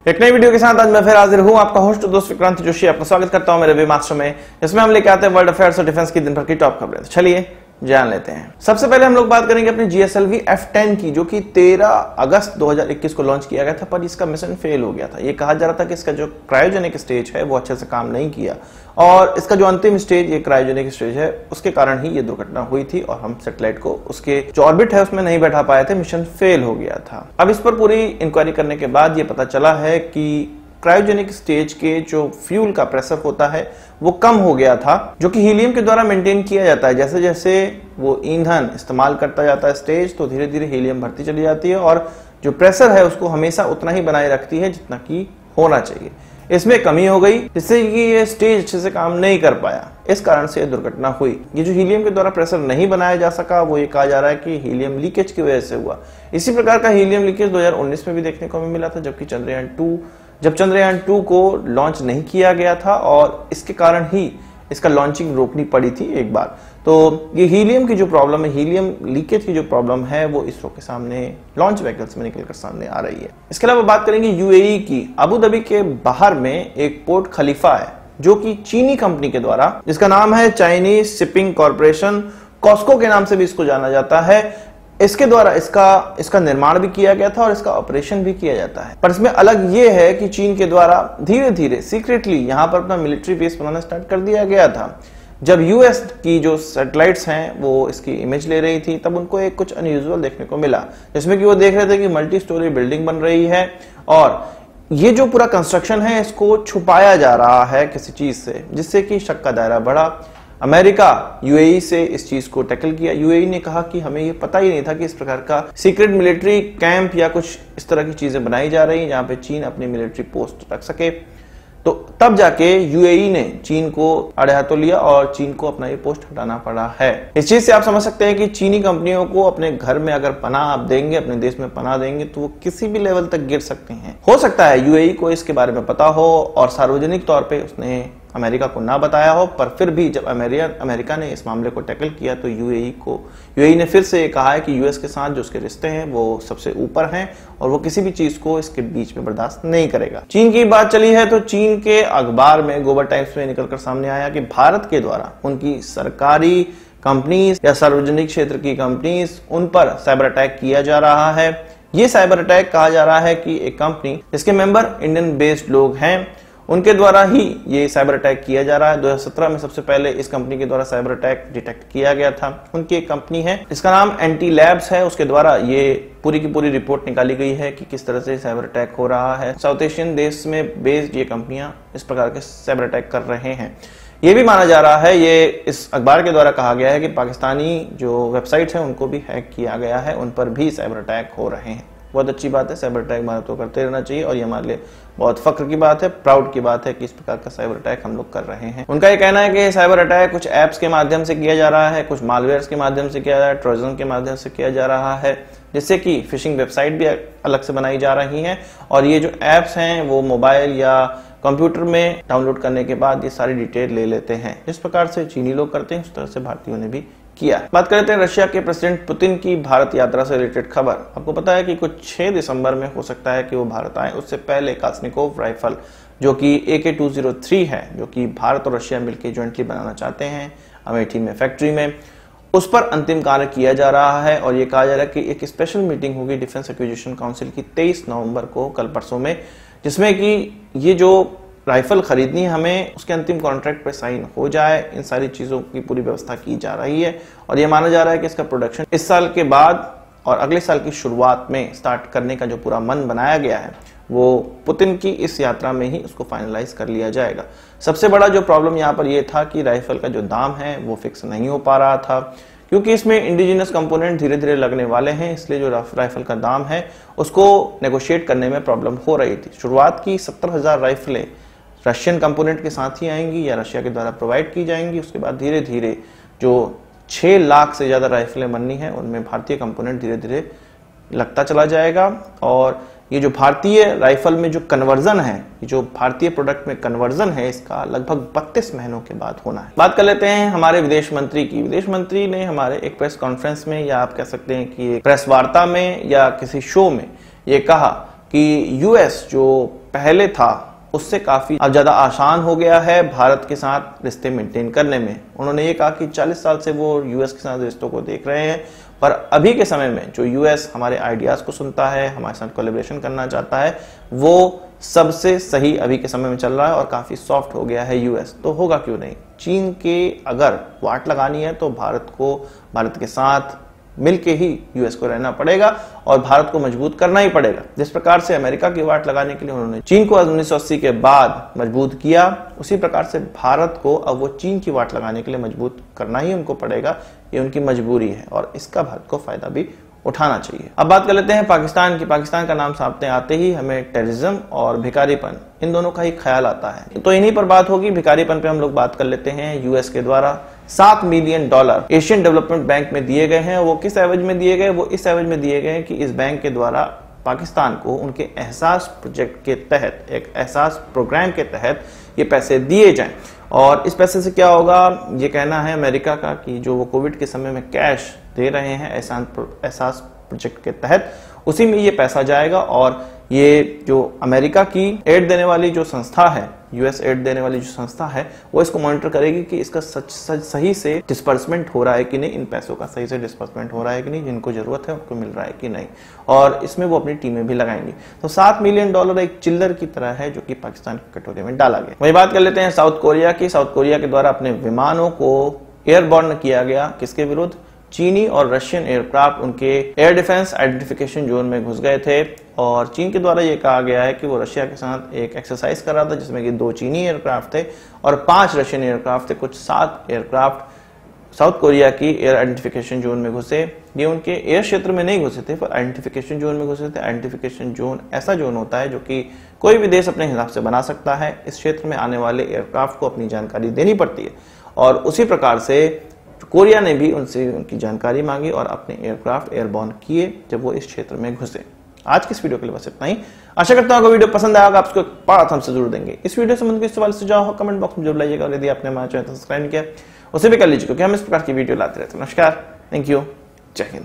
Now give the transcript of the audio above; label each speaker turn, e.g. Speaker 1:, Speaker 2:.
Speaker 1: एक नई वीडियो के साथ आज मैं फिर हाजिर हूं, आपका होस्ट दोस्त विक्रांत जोशी। आपका स्वागत करता हूं मेरे वी मास्टर में, जिसमें हम लेके आते हैं वर्ल्ड अफेयर्स और डिफेंस की दिन भर की टॉप खबरें। तो चलिए जान लेते हैं। सबसे पहले हम लोग बात करेंगे अपनी GSLV F10 की, जो कि 13 अगस्त 2021 को लॉन्च किया गया था, पर इसका मिशन फेल हो गया था। ये कहा जा रहा था कि इसका जो क्रायोजेनिक स्टेज है वो अच्छे से काम नहीं किया, और इसका जो अंतिम स्टेज ये क्रायोजेनिक स्टेज है उसके कारण ही ये दुर्घटना हुई थी, और हम सैटेलाइट को उसके जो ऑर्बिट है उसमें नहीं बैठा पाए थे, मिशन फेल हो गया था। अब इस पर पूरी इंक्वायरी करने के बाद ये पता चला है कि क्रायोजेनिक स्टेज के जो फ्यूल का प्रेशर होता है वो कम हो गया था, जो कि हीलियम के द्वारा मेंटेन किया जाता है। जैसे जैसे वो ईंधन इस्तेमाल करता जाता है स्टेज, तो धीरे धीरे हीलियम बढ़ती चली जाती है, और जो प्रेशर है उसको हमेशा उतना ही बनाए रखती है जितना कि होना चाहिए। इसमें कमी हो गई, जिससे कि ये स्टेज अच्छे से काम नहीं कर पाया। इस कारण से दुर्घटना हुई। ये जो हीलियम के द्वारा प्रेशर नहीं बनाया जा सका, वो ये कहा जा रहा है कि हीलियम लीकेज की वजह से हुआ। इसी प्रकार का हीलियम लीकेज 2019 में भी देखने को मिला था, जब चंद्रयान 2 को लॉन्च नहीं किया गया था, और इसके कारण ही इसका लॉन्चिंग रोकनी पड़ी थी एक बार। तो ये हीलियम की जो प्रॉब्लम है, हीलियम लीकेज की जो प्रॉब्लम है, वो इसरो के सामने लॉन्च व्हीकल्स में निकलकर सामने आ रही है। इसके अलावा बात करेंगे UAE की। अबू धाबी के बाहर में एक पोर्ट खलीफा है, जो कि चीनी कंपनी के द्वारा, जिसका नाम है चाइनीज शिपिंग कॉर्पोरेशन, कॉस्को के नाम से भी इसको जाना जाता है, इसके द्वारा इसका निर्माण भी किया गया था और इसका ऑपरेशन भी किया जाता है। पर इसमें अलग ये है कि चीन के द्वारा धीरे धीरे सीक्रेटली यहां पर अपना मिलिट्री बेस बनाना स्टार्ट कर दिया गया था। जब US की जो सैटेलाइट्स हैं वो इसकी इमेज ले रही थी, तब उनको एक कुछ अनयूजुअल देखने को मिला, जिसमें कि वो देख रहे थे कि मल्टी स्टोरी बिल्डिंग बन रही है, और ये जो पूरा कंस्ट्रक्शन है इसको छुपाया जा रहा है किसी चीज से, जिससे कि शक का दायरा बढ़ा। अमेरिका UAE से इस चीज को टैकल किया। UAE ने कहा कि हमें ये पता ही नहीं था कि इस प्रकार का सीक्रेट मिलिट्री कैंप या कुछ इस तरह की चीजें बनाई जा रही हैं जहां पे चीन अपनी मिलिट्री पोस्ट रख सके। तो तब जाके UAE ने चीन को आड़े हाथों लिया और चीन को अपना ये पोस्ट हटाना पड़ा है। इस चीज से आप समझ सकते हैं कि चीनी कंपनियों को अपने घर में अगर पनाह आप देंगे, अपने देश में पनाह देंगे, तो वो किसी भी लेवल तक गिर सकते हैं। हो सकता है UAE को इसके बारे में पता हो और सार्वजनिक तौर पे उसने अमेरिका को ना बताया हो, पर फिर भी जब अमेरिका ने इस मामले को टैकल किया तो UAE ने फिर से कहा है कि US के साथ जो उसके रिश्ते हैं वो सबसे ऊपर हैं, और वो किसी भी चीज को इसके बीच में बर्दाश्त नहीं करेगा। चीन की बात चली है तो चीन के अखबार में गोबर टाइम्स में निकलकर सामने आया कि भारत के द्वारा उनकी सरकारी कंपनीज या सार्वजनिक क्षेत्र की कंपनीज, उन पर साइबर अटैक किया जा रहा है। ये साइबर अटैक कहा जा रहा है कि एक कंपनी जिसके मेंबर इंडियन बेस्ड लोग हैं, उनके द्वारा ही ये साइबर अटैक किया जा रहा है। 2017 में सबसे पहले इस कंपनी के द्वारा साइबर अटैक डिटेक्ट किया गया था। उनकी एक कंपनी है, इसका नाम एंटी लैब्स है, उसके द्वारा ये पूरी की पूरी रिपोर्ट निकाली गई है कि किस तरह से साइबर अटैक हो रहा है। साउथ एशियन देश में बेस्ड ये कंपनियां इस प्रकार के साइबर अटैक कर रहे हैं। ये भी माना जा रहा है, ये इस अखबार के द्वारा कहा गया है कि पाकिस्तानी जो वेबसाइट्स हैं उनको भी हैक किया गया है, उन पर भी साइबर अटैक हो रहे हैं। बहुत अच्छी बात है, साइबर अटैक भारत को करते रहना चाहिए, और ये हमारे लिए बहुत फख्र की बात है, प्राउड की बात है कि इस प्रकार का साइबर अटैक हम लोग कर रहे हैं। उनका ये कहना है कि साइबर अटैक कुछ ऐप्स के माध्यम से किया जा रहा है, कुछ मालवेयर्स के माध्यम से किया जा रहा है, ट्रोजन के माध्यम से किया जा रहा है, जिससे कि फिशिंग वेबसाइट भी अलग से बनाई जा रही हैं, और ये जो ऐप्स हैं वो मोबाइल या कंप्यूटर में डाउनलोड करने के बाद ये सारी डिटेल ले लेते हैं। जिस प्रकार से चीनी लोग करते हैं उस तरह से भारतीयों ने भी किया। बात करते हैं रशिया के प्रेसिडेंट पुतिन की भारत यात्रा से रिलेटेड खबर। आपको पता है कि कुछ 6 दिसंबर में हो सकता है कि वो भारत आए। उससे पहले कास्निकोव राइफल, जो कि AK-203 है, जो कि भारत और रशिया मिलकर ज्वाइंटली बनाना चाहते हैं अमेठी में फैक्ट्री में, उस पर अंतिम कार्य किया जा रहा है। और ये कहा जा रहा है कि एक स्पेशल मीटिंग होगी डिफेंस एक्विजिशन काउंसिल की 23 नवंबर को, कल परसों में, जिसमें कि ये जो राइफल खरीदनी है हमें, उसके अंतिम कॉन्ट्रैक्ट पे साइन हो जाए। इन सारी चीजों की पूरी व्यवस्था की जा रही है, और यह माना जा रहा है कि इसका प्रोडक्शन इस साल के बाद और अगले साल की शुरुआत में स्टार्ट करने का जो पूरा मन बनाया गया है, वो पुतिन की इस यात्रा में ही उसको फाइनलाइज कर लिया जाएगा। सबसे बड़ा जो प्रॉब्लम यहाँ पर यह था कि राइफल का जो दाम है वो फिक्स नहीं हो पा रहा था, क्योंकि इसमें इंडिजिनस कंपोनेंट धीरे धीरे लगने वाले हैं, इसलिए जो राइफल का दाम है उसको नेगोशिएट करने में प्रॉब्लम हो रही थी। शुरुआत की 70,000 राइफलें रशियन कंपोनेंट के साथ ही आएंगी या रशिया के द्वारा प्रोवाइड की जाएंगी। उसके बाद धीरे धीरे जो 6 लाख से ज्यादा राइफलें बननी है उनमें भारतीय कंपोनेंट धीरे धीरे लगता चला जाएगा, और ये जो भारतीय राइफल में जो कन्वर्जन है, जो भारतीय प्रोडक्ट में कन्वर्जन है, इसका लगभग 32 महीनों के बाद होना है। बात कर लेते हैं हमारे विदेश मंत्री की। विदेश मंत्री ने हमारे एक प्रेस कॉन्फ्रेंस में, या आप कह सकते हैं कि एक प्रेस वार्ता में या किसी शो में, ये कहा कि यूएस जो पहले था उससे काफी अब ज्यादा आसान हो गया है भारत के साथ रिश्ते मेंटेन करने में। उन्होंने ये कहा कि 40 साल से वो यूएस के साथ रिश्तों को देख रहे हैं, पर अभी के समय में जो यूएस हमारे आइडियाज को सुनता है, हमारे साथ कोलैबोरेशन करना चाहता है, वो सबसे सही अभी के समय में चल रहा है और काफी सॉफ्ट हो गया है यूएस। तो होगा क्यों नहीं, चीन के अगर वाट लगानी है तो भारत के साथ मिलके ही यूएस को रहना पड़ेगा और भारत को मजबूत करना ही पड़ेगा। जिस प्रकार से अमेरिका की वाट लगाने के लिए उन्होंने चीन को 1980 के बाद मजबूत किया, उसी प्रकार से भारत को अब वो चीन की वाट लगाने के लिए मजबूत करना ही उनको पड़ेगा। ये उनकी मजबूरी है और इसका भारत को फायदा भी उठाना चाहिए। अब बात कर लेते हैं पाकिस्तान की। पाकिस्तान का नाम सामने आते ही हमें टेररिज्म और भिखारीपन, इन दोनों का ही ख्याल आता है। तो इन्हीं पर बात होगी। भिखारीपन पे हम लोग बात कर लेते हैं। यूएस के द्वारा $7 मिलियन एशियन डेवलपमेंट बैंक में दिए गए हैं। वो किस एवज में दिए गए? वो इस एवज में दिए गए कि इस बैंक के द्वारा पाकिस्तान को उनके एहसास प्रोजेक्ट के तहत, एक एहसास प्रोग्राम के तहत ये पैसे दिए जाएं। और इस पैसे से क्या होगा, ये कहना है अमेरिका का कि जो वो कोविड के समय में कैश दे रहे हैं एहसास प्रोजेक्ट के तहत, उसी में ये पैसा जाएगा और ये जो अमेरिका की एड देने वाली जो संस्था है, यूएस एड देने वाली जो संस्था है, वो इसको मॉनिटर करेगी कि इसका सही से डिस्पर्समेंट हो रहा है कि नहीं, इन पैसों का सही से डिस्पर्समेंट हो रहा है कि नहीं, जिनको जरूरत है उनको मिल रहा है कि नहीं, और इसमें वो अपनी टीमें भी लगाएंगी। तो $7 मिलियन एक चिल्लर की तरह है जो कि पाकिस्तान के कटोरे में डाला गया। वही बात कर लेते हैं साउथ कोरिया की। साउथ कोरिया के द्वारा अपने विमानों को एयरबॉर्न किया गया। किसके विरुद्ध? चीनी और रशियन एयरक्राफ्ट उनके एयर डिफेंस आइडेंटिफिकेशन जोन में घुस गए थे और चीन के द्वारा यह कहा गया है कि वो रशिया के साथ एक एक्सरसाइज कर रहा था जिसमें कि 2 चीनी एयरक्राफ्ट थे और 5 रशियन एयरक्राफ्ट थे। कुछ 7 एयरक्राफ्ट साउथ कोरिया की एयर आइडेंटिफिकेशन जोन में घुसे। ये उनके एयर क्षेत्र में नहीं घुसे थे, पर आइडेंटिफिकेशन जोन में घुसे थे। आइडेंटिफिकेशन जोन ऐसा जोन होता है जो कि कोई भी देश अपने हिसाब से बना सकता है। इस क्षेत्र में आने वाले एयरक्राफ्ट को अपनी जानकारी देनी पड़ती है और उसी प्रकार से कोरिया ने भी उनसे उनकी जानकारी मांगी और अपने एयरक्राफ्ट एयरबॉर्न किए जब वो इस क्षेत्र में घुसे। आज की इस वीडियो के लिए बस इतना ही। आशा करता हूं आपको वीडियो पसंद आएगा, आपको पाठ हमसे जरूर देंगे। इस वीडियो से संबंधित सवाल सुझाव हो कमेंट बॉक्स में जरूर लाइएगा और यदि आपने हमारा चैनल सब्सक्राइब किया उसे भी कर लीजिए क्योंकि हम इस प्रकार की वीडियो लाते रहते हैं। नमस्कार, थैंक यू, जय हिंद।